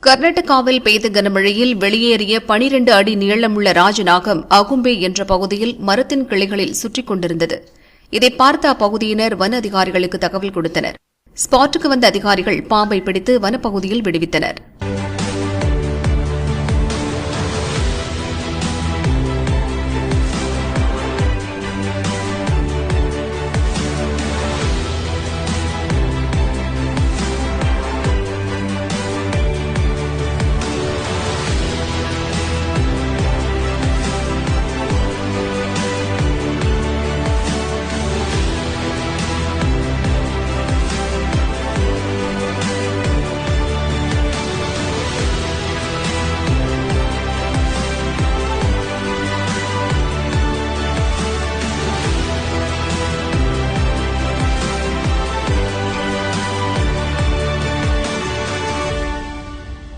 கர்நாடகாவில் பெய்த கனமழையில் வெளியேறிய 12 அடி நீளமுள்ள ராஜநாகம் அகும்பே என்ற பகுதியில் மரத்தின் கிளைகளில் சுற்றிக் கொண்டிருந்தது. இதை பார்த்த அப்பகுதியினர் வன அதிகாரிகளுக்கு தகவல் கொடுத்தனர். ஸ்பாட்டுக்கு வந்த அதிகாரிகள் பாம்பை பிடித்து வனப்பகுதியில் விடுவித்தனர்.